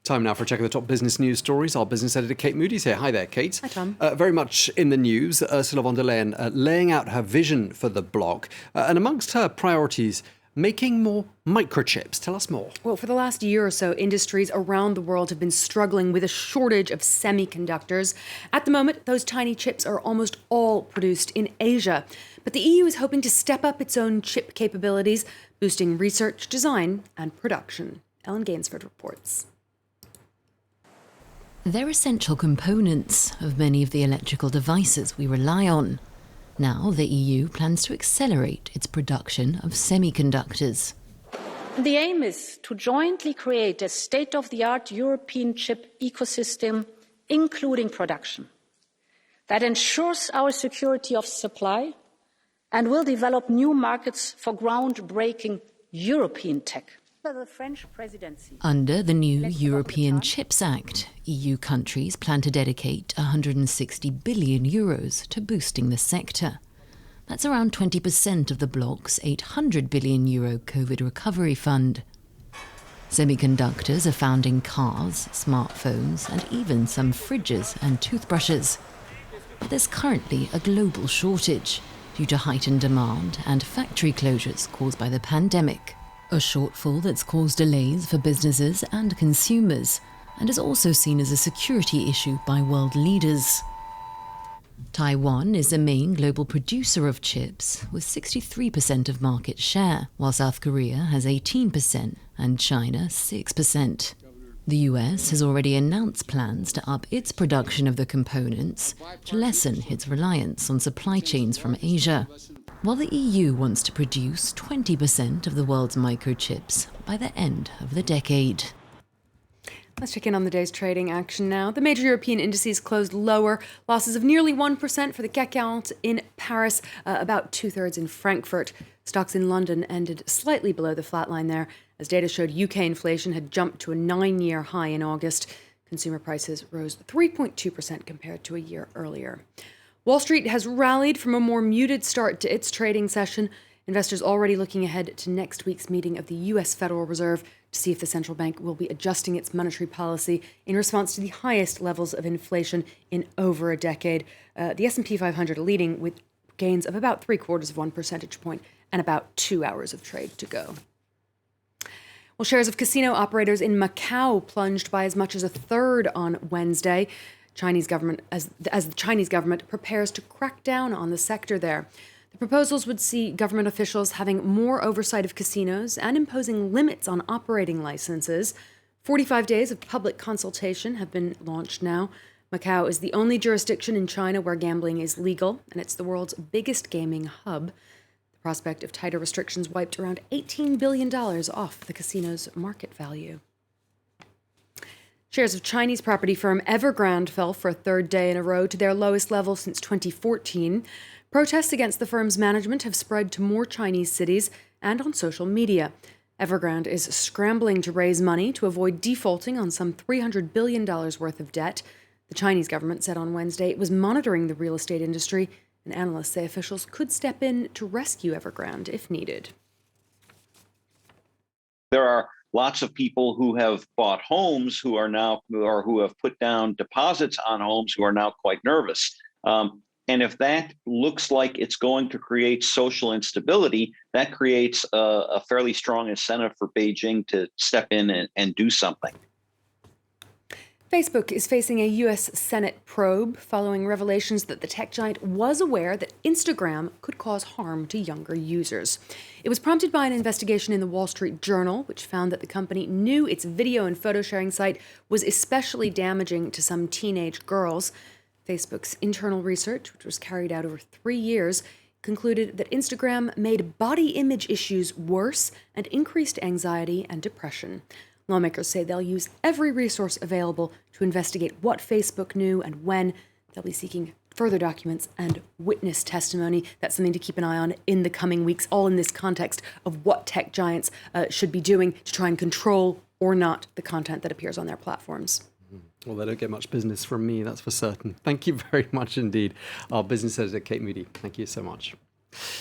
Time now for a check of the top business news stories. Our business editor, Kate Moody's here. Hi there, Kate. Hi, Tom. Very much in the news, Ursula von der Leyen laying out her vision for the bloc. And amongst her priorities, making more microchips. Tell us more. Well, for the last year or so, industries around the world have been struggling with a shortage of semiconductors. At the moment, those tiny chips are almost all produced in Asia. But the EU is hoping to step up its own chip capabilities, boosting research, design, and production. Ellen Gainsford reports. They're essential components of many of the electrical devices we rely on. Now, the EU plans to accelerate its production of semiconductors. The aim is to jointly create a state-of-the-art European chip ecosystem, including production, that ensures our security of supply and will develop new markets for groundbreaking European tech. The French presidency. Under the new European Chips Act, EU countries plan to dedicate €160 billion to boosting the sector. That's around 20% of the bloc's €800 billion COVID recovery fund. Semiconductors are found in cars, smartphones, and even some fridges and toothbrushes. But there's currently a global shortage due to heightened demand and factory closures caused by the pandemic. A shortfall that's caused delays for businesses and consumers, and is also seen as a security issue by world leaders. Taiwan is the main global producer of chips, with 63% of market share, while South Korea has 18% and China 6%. The US has already announced plans to up its production of the components to lessen its reliance on supply chains from Asia, while the EU wants to produce 20% of the world's microchips by the end of the decade. Let's check in on the day's trading action now. The major European indices closed lower. Losses of nearly 1% for the CAC 40 in Paris, about two-thirds in Frankfurt. Stocks in London ended slightly below the flat line there, as data showed UK inflation had jumped to a 9-year high in August. Consumer prices rose 3.2% compared to a year earlier. Wall Street has rallied from a more muted start to its trading session. Investors already looking ahead to next week's meeting of the US Federal Reserve to see if the central bank will be adjusting its monetary policy in response to the highest levels of inflation in over a decade. The S&P 500 leading with gains of about 0.75 percentage point and about 2 hours of trade to go. Well, shares of casino operators in Macau plunged by as much as a third on Wednesday. Chinese government as the Chinese government prepares to crack down on the sector there. The proposals would see government officials having more oversight of casinos and imposing limits on operating licenses. 45 days of public consultation have been launched now. Macau is the only jurisdiction in China where gambling is legal, and it's the world's biggest gaming hub. The prospect of tighter restrictions wiped around $18 billion off the casino's market value. Shares of Chinese property firm Evergrande fell for a third day in a row to their lowest level since 2014. Protests against the firm's management have spread to more Chinese cities and on social media. Evergrande is scrambling to raise money to avoid defaulting on some $300 billion worth of debt. The Chinese government said on Wednesday it was monitoring the real estate industry, and analysts say officials could step in to rescue Evergrande if needed. There are lots of people who have bought homes who have put down deposits on homes who are now quite nervous. And if that looks like it's going to create social instability, that creates a fairly strong incentive for Beijing to step in and do something. Facebook is facing a U.S. Senate probe following revelations that the tech giant was aware that Instagram could cause harm to younger users. It was prompted by an investigation in the Wall Street Journal, which found that the company knew its video and photo sharing site was especially damaging to some teenage girls. Facebook's internal research, which was carried out over 3 years, concluded that Instagram made body image issues worse and increased anxiety and depression. Lawmakers say they'll use every resource available to investigate what Facebook knew and when. They'll be seeking further documents and witness testimony. That's something to keep an eye on in the coming weeks, all in this context of what tech giants should be doing to try and control or not the content that appears on their platforms. Well, they don't get much business from me, that's for certain. Thank you very much indeed. Our business editor, Kate Moody. Thank you so much.